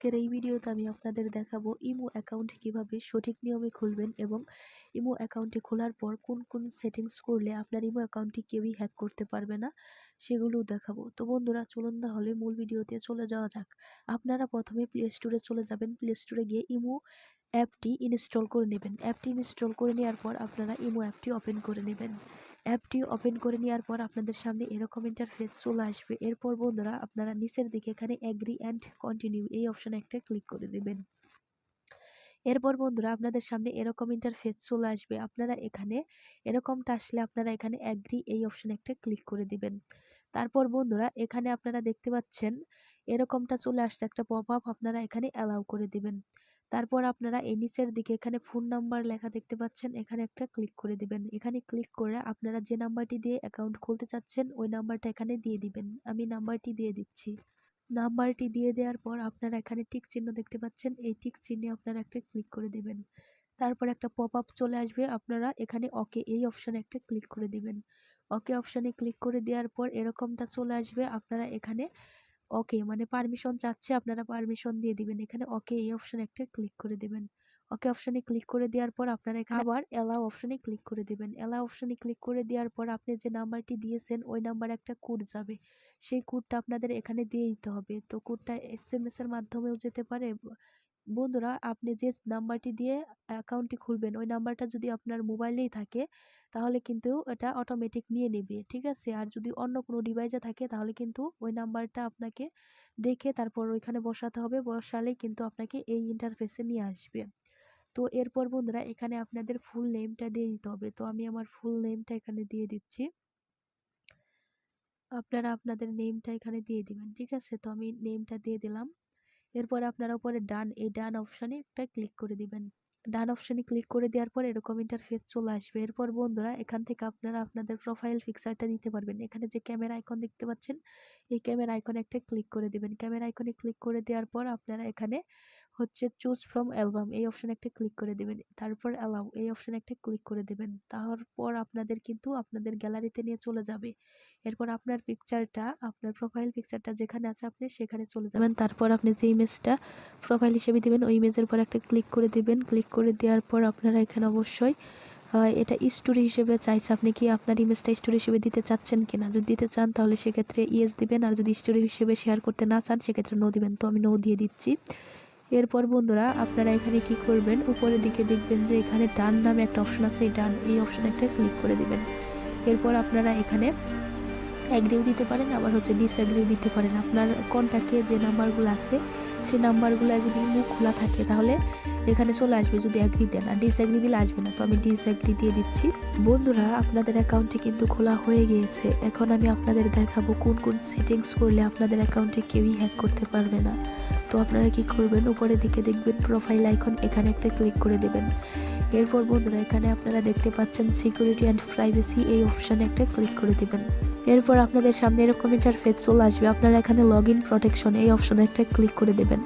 আজকের এই ভিডিওতে আমি আপনাদের দেখাবো ইমো অ্যাকাউন্ট কিভাবে সঠিক নিয়মে খুলবেন এবং ইমো অ্যাকাউন্টটি খোলার পর কোন কোন সেটিংস করলে আপনার ইমো অ্যাকাউন্টটি কেউই হ্যাক করতে পারবে না সেগুলোও দেখাবো। তো বন্ধুরা চলুন তাহলে মূল ভিডিওতে চলে যাওয়া যাক। আপনারা প্রথমে প্লে স্টোরে চলে যাবেন। প্লে স্টোরে গিয়ে ইমো অ্যাপটি ইনস্টল করে নেবেন। অ্যাপটি ইনস্টল করে নেওয়ার পর আপনারা ইমো অ্যাপটি ওপেন করে নেবেন। অ্যাপটি ওপেন করে নেওয়ার পর আপনাদের সামনে এরকম ইন্টারফেস চলে আসবে। এরপর বন্ধুরা আপনারা নিচের দিকে এখানে অ্যাগ্রি অ্যান্ড কন্টিনিউ এই অপশনে একটা ক্লিক করে দেবেন। এরপর বন্ধুরা আপনাদের সামনে এরকম ইন্টারফেস চলে আসবে। আপনারা এখানে এরকমটা আসলে আপনারা এখানে অ্যাগ্রি এই অপশনে একটা ক্লিক করে দিবেন। তারপর বন্ধুরা এখানে আপনারা দেখতে পাচ্ছেন এরকমটা চলে আসছে একটা পপ আপ, আপনারা এখানে অ্যালাউ করে দিবেন। তারপর আপনারা এই নিচের দিকে এখানে ফোন নাম্বার লেখা দেখতে পাচ্ছেন, এখানে একটা ক্লিক করে দিবেন। এখানে ক্লিক করে আপনারা যে নাম্বারটি দিয়ে অ্যাকাউন্ট খুলতে চাচ্ছেন ওই নাম্বারটা এখানে দিয়ে দিবেন। আমি নাম্বারটি দিয়ে দিচ্ছি। নাম্বারটি দিয়ে দেওয়ার পর আপনারা এখানে টিক চিহ্ন দেখতে পাচ্ছেন, এই টিক চিহ্নে আপনারা একটা ক্লিক করে দিবেন। তারপর একটা পপ আপ চলে আসবে, আপনারা এখানে ওকে এই অপশনে একটা ক্লিক করে দিবেন। ওকে অপশনে ক্লিক করে দেওয়ার পর এরকমটা চলে আসবে, আপনারা এখানে ওকে মানে পারমিশন চাচ্ছে, আপনারা পারমিশন দিয়ে দিবেন। এখানে ওকে এই অপশনে একটা ক্লিক করে দিবেন। ওকে অপশনে ক্লিক করে দেওয়ার পর আপনারা এখানে আবার অ্যালাউ অপশনে ক্লিক করে দিবেন। অ্যালাউ অপশনে ক্লিক করে দেওয়ার পর আপনি যে নাম্বারটি দিয়েছেন ওই নাম্বারে একটা কোড যাবে, সেই কোডটা আপনাদের এখানে দিয়ে দিতে হবে। তো কোডটা এসএমএস এর মাধ্যমেও যেতে পারে। বন্ধুরা আপনি যে নাম্বারটি দিয়ে অ্যাকাউন্টটি খুলবেন ওই নাম্বারটা যদি আপনার মোবাইলেই থাকে তাহলে কিন্তু এটা অটোমেটিক নিয়ে নেবে, ঠিক আছে। আর যদি অন্য কোনো ডিভাইসে থাকে তাহলে কিন্তু ওই নাম্বারটা আপনাকে দেখে তারপর ওইখানে বসাতে হবে, বসালেই কিন্তু আপনাকে এই ইন্টারফেসে নিয়ে আসবে। তো এরপর বন্ধুরা এখানে আপনাদের ফুল নেমটা দিয়ে দিতে হবে। তো আমি আমার ফুল নেমটা এখানে দিয়ে দিচ্ছি, আপনারা আপনাদের নেমটা এখানে দিয়ে দিবেন, ঠিক আছে। তো আমি নেমটা দিয়ে দিলাম। এরপর আপনারা উপরে ডান এই ডান অপশনে একটা ক্লিক করে দিবেন। ডান অপশনে ক্লিক করে দেওয়ার পর এরকম ইন্টারফেস চলে আসবে। এরপর বন্ধুরা এখান থেকে আপনারা আপনাদের প্রোফাইল পিকচারটা দিতে পারবেন। এখানে যে ক্যামেরা আইকন দেখতে পাচ্ছেন এই ক্যামেরা আইকনে একটা ক্লিক করে দিবেন। ক্যামেরা আইকনে ক্লিক করে দেওয়ার পর আপনারা এখানে হচ্ছে চুজ ফ্রম অ্যালবাম এই অপশনে একটা ক্লিক করে দিবেন। তারপর অ্যালাউ এই অপশনে একটা ক্লিক করে দিবেন। তারপর আপনাদের কিন্তু আপনাদের গ্যালারিতে নিয়ে চলে যাবে। এরপর আপনার পিকচারটা আপনার প্রোফাইল পিকচারটা যেখানে আছে আপনি সেখানে চলে যাবেন। তারপর আপনি যে ইমেজটা প্রোফাইল হিসেবে দিবেন ওই ইমেজের উপর একটা ক্লিক করে দিবেন। ক্লিক করে দেওয়ার পর আপনারা এখানে অবশ্যই এটা স্টোরি হিসেবে চাইছে, আপনি কি আপনার ইমেজটা স্টোরি হিসেবে দিতে চাচ্ছেন কিনা। যদি দিতে চান তাহলে সেক্ষেত্রে ইয়েস দিবেন, আর যদি স্টোরি হিসেবে শেয়ার করতে না চান সেক্ষেত্রে নো দিবেন। তো আমি নো দিয়ে দিচ্ছি। এরপর বন্ধুরা আপনারা এখানে কি করবেন, উপরের দিকে দেখবেন যে এখানে ডান নামে একটা অপশন আছে, এই ডান এই অপশনে একটা ক্লিক করে দিবেন। এরপর আপনারা এখানে অ্যাগ্রিও দিতে পারেন, আবার হচ্ছে ডিসঅ্যাগ্রিও দিতে পারেন। আপনার কন্ট্যাক্টে যে নাম্বারগুলো আছে সেই নাম্বারগুলো যদি মুখ খোলা থাকে তাহলে এখানে চলে আসবে, যদি অ্যাগ্রি দেন, আর ডিসঅ্যাগ্রি দিলে আসবে না। তো আমি ডিসঅ্যাগ্রি দিয়ে দিচ্ছি। বন্ধুরা আপনাদের অ্যাকাউন্টটি কিন্তু খোলা হয়ে গিয়েছে। এখন আমি আপনাদের দেখাবো কোন কোন সেটিংস করলে আপনাদের অ্যাকাউন্টে কেউই হ্যাক করতে পারবে না। তো আপনারা কি করবেন, উপরের দিকে দেখবেন প্রোফাইল আইকন, এখানে একটা ক্লিক করে দেবেন। এরপর বন্ধুরা এখানে আপনারা দেখতে পাচ্ছেন সিকিউরিটি অ্যান্ড প্রাইভেসি এই অপশানে একটা ক্লিক করে দেবেন। এরপর আপনাদের সামনে এরকম ইন্টারফেস চলে আসবে, আপনারা এখানে লগ ইন প্রোটেকশন এই অপশনে একটা ক্লিক করে দেবেন।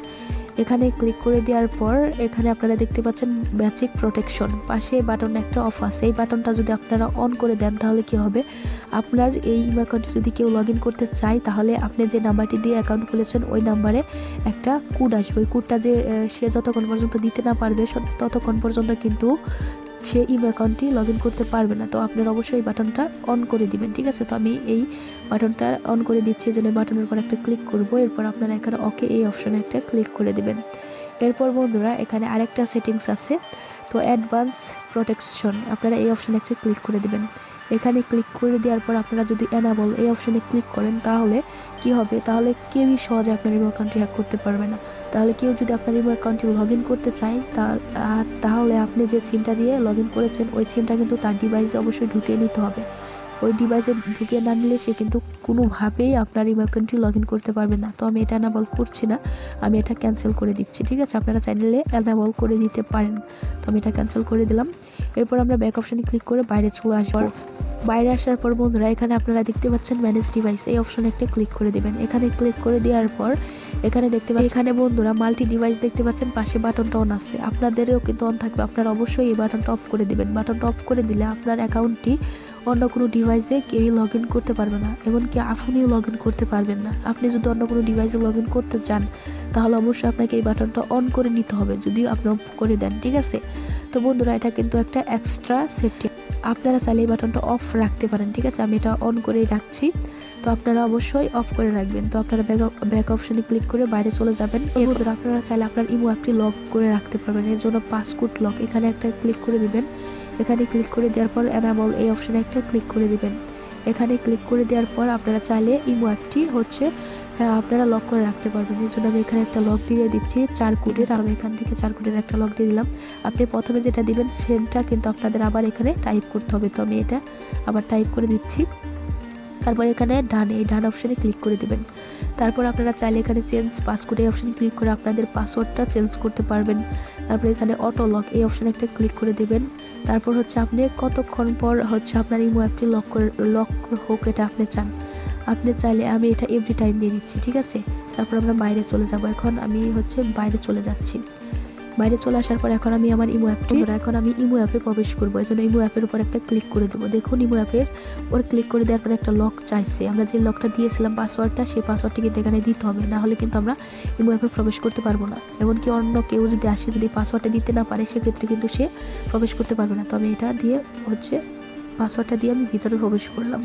এখানে ক্লিক করে দেওয়ার পর এখানে আপনারা দেখতে পাচ্ছেন বেসিক প্রোটেকশন, পাশে বাটন একটা অফ আছে, এই বাটনটা যদি আপনারা অন করে দেন তাহলে কি হবে, আপনার এই ইমেল অ্যাকাউন্টে যদি কেউ লগ ইন করতে চায় তাহলে আপনি যে নাম্বারটি দিয়ে অ্যাকাউন্ট খুলেছেন ওই নাম্বারে একটা কোড আসবে। ওই কোডটা যে সে যতক্ষণ পর্যন্ত দিতে না পারবে ততক্ষণ পর্যন্ত কিন্তু সে ইমেল অ্যাকাউন্টটি লগ ইন করতে পারবে না। তো আপনারা অবশ্যই এই বাটনটা অন করে দিবেন, ঠিক আছে। তো আমি এই বাটনটা অন করে দিচ্ছি, এই জন্য বাটনের উপর একটা ক্লিক করব। এরপর আপনারা এখানে ওকে এই অপশনে একটা ক্লিক করে দিবেন। এরপর বন্ধুরা এখানে আরেকটা সেটিংস আছে, তো অ্যাডভান্স প্রোটেকশন, আপনারা এই অপশনে একটা ক্লিক করে দিবেন। এখানে ক্লিক করে দেওয়ার পর আপনারা যদি এনাবল এই অপশনে ক্লিক করেন তাহলে কি হবে, তাহলে কেউই সহজে আপনার ইমেল অ্যাকাউন্টটি হ্যাক করতে পারবে না। তাহলে কেউ যদি আপনার ইমেল অ্যাকাউন্টটি লগ ইন করতে চায় তাহলে আপনি যে সিমটা দিয়ে লগ ইন করেছেন ওই সিমটা কিন্তু তার ডিভাইসে অবশ্যই ঢুকিয়ে নিতে হবে। ওই ডিভাইসে ঢুকিয়ে না নিলে সে কিন্তু কোনোভাবেই আপনার ইমেল অ্যাকাউন্টটি লগ ইন করতে পারবে না। তো আমি এটা এনাবল করছি না, আমি এটা ক্যান্সেল করে দিচ্ছি, ঠিক আছে। আপনারা চাইলে এনাবল করে দিতে পারেন। তো আমি এটা ক্যান্সেল করে দিলাম। এরপর আমরা ব্যাক অপশানে ক্লিক করে বাইরে চলে আসবো। বাইরে আসার পর বন্ধুরা এখানে আপনারা দেখতে পাচ্ছেন ম্যানেজ ডিভাইস এই অপশনে একটা ক্লিক করে দেবেন। এখানে ক্লিক করে দেওয়ার পর এখানে দেখতে পাচ্ছেন, এখানে বন্ধুরা মাল্টি ডিভাইস দেখতে পাচ্ছেন, পাশে বাটনটা অন আছে, আপনাদেরও কিন্তু অন থাকবে। আপনারা অবশ্যই এই বাটনটা অফ করে দিবেন। বাটনটা অফ করে দিলে আপনার অ্যাকাউন্টটি অন্য কোনো ডিভাইসে কেউই লগ ইন করতে পারবে না, এমনকি আপনিও লগ ইন করতে পারবেন না। আপনি যদি অন্য কোনো ডিভাইসে লগ ইন করতে চান তাহলে অবশ্যই আপনাকে এই বাটনটা অন করে নিতে হবে, যদিও আপনি অফ করে দেন, ঠিক আছে। তো বন্ধুরা, এটা কিন্তু একটা এক্সট্রা সেফটি, আপনারা চাইলে এই বাটনটা অফ রাখতে পারেন, ঠিক আছে। আমি এটা অন করেই রাখছি, তো আপনারা অবশ্যই অফ করে রাখবেন। তো আপনারা ব্যাক অপশনে ক্লিক করে বাইরে চলে যাবেন। এরপর আপনারা চাইলে আপনার ইমো অ্যাপটি লক করে রাখতে পারবেন। এর জন্য পাসকোড লক এখানে একটা ক্লিক করে দিবেন। এখানে ক্লিক করে দেওয়ার পর এনাবল এই অপশনে একটা ক্লিক করে দিবেন। এখানে ক্লিক করে দেওয়ার পর আপনারা চাইলে ইমো অ্যাপটি আপনারা লক করে রাখতে পারবেন। এর জন্য আমি এখানে একটা লক দিয়ে দিচ্ছি 4 কোডের। আমি এখান থেকে 4 কোডের একটা লক দিয়ে দিলাম। আপনি প্রথমে যেটা দিবেন সেমটা কিন্তু আপনাদের আবার এখানে টাইপ করতে হবে। তো আমি এটা আবার টাইপ করে দিচ্ছি। তারপর এখানে এই ডান অপশানে ক্লিক করে দিবেন। তারপর আপনারা চাইলে এখানে চেঞ্জ পাসকোড এই অপশানে ক্লিক করে আপনাদের পাসওয়ার্ডটা চেঞ্জ করতে পারবেন। তারপর এখানে অটো লক এই অপশানে একটা ক্লিক করে দিবেন। তারপর আপনি কতক্ষণ পর আপনার ইমো অ্যাপটি লক হোক এটা আপনি চান। আপনি চাইলে আমি এটা এভরি টাইম দিয়ে দিচ্ছি, ঠিক আছে। তারপর আমরা বাইরে চলে যাব। এখন আমি বাইরে চলে যাচ্ছি। বাইরে চলে আসার পর এখন আমি আমার ইমো অ্যাপে প্রবেশ করবো। এই জন্য ইমো অ্যাপের উপর একটা ক্লিক করে দেবো। দেখুন ইমো অ্যাপের উপর ক্লিক করে দেওয়ার পর একটা লক চাইছে। আমরা যে লকটা দিয়েছিলাম পাসওয়ার্ডটা, সেই পাসওয়ার্ডটি কিন্তু এখানে দিতে হবে, না হলে কিন্তু আমরা ইমো অ্যাপে প্রবেশ করতে পারবো না। এমনকি অন্য কেউ যদি আসে, যদি পাসওয়ার্ডটা দিতে না পারে, সেক্ষেত্রে কিন্তু সে প্রবেশ করতে পারবে না। তো আমি এটা দিয়ে পাসওয়ার্ডটা দিয়ে আমি ভিতরে প্রবেশ করলাম।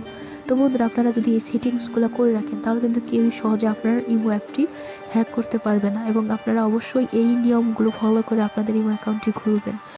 তো বন্ধুরা, আপনারা যদি এই সেটিংসগুলো করে রাখেন তাহলে কিন্তু কেউই সহজে আপনার ইমো অ্যাপটি হ্যাক করতে পারবে না, এবং আপনারা অবশ্যই এই নিয়মগুলো ফলো করে আপনাদের ইমো অ্যাকাউন্টটি খুলবেন।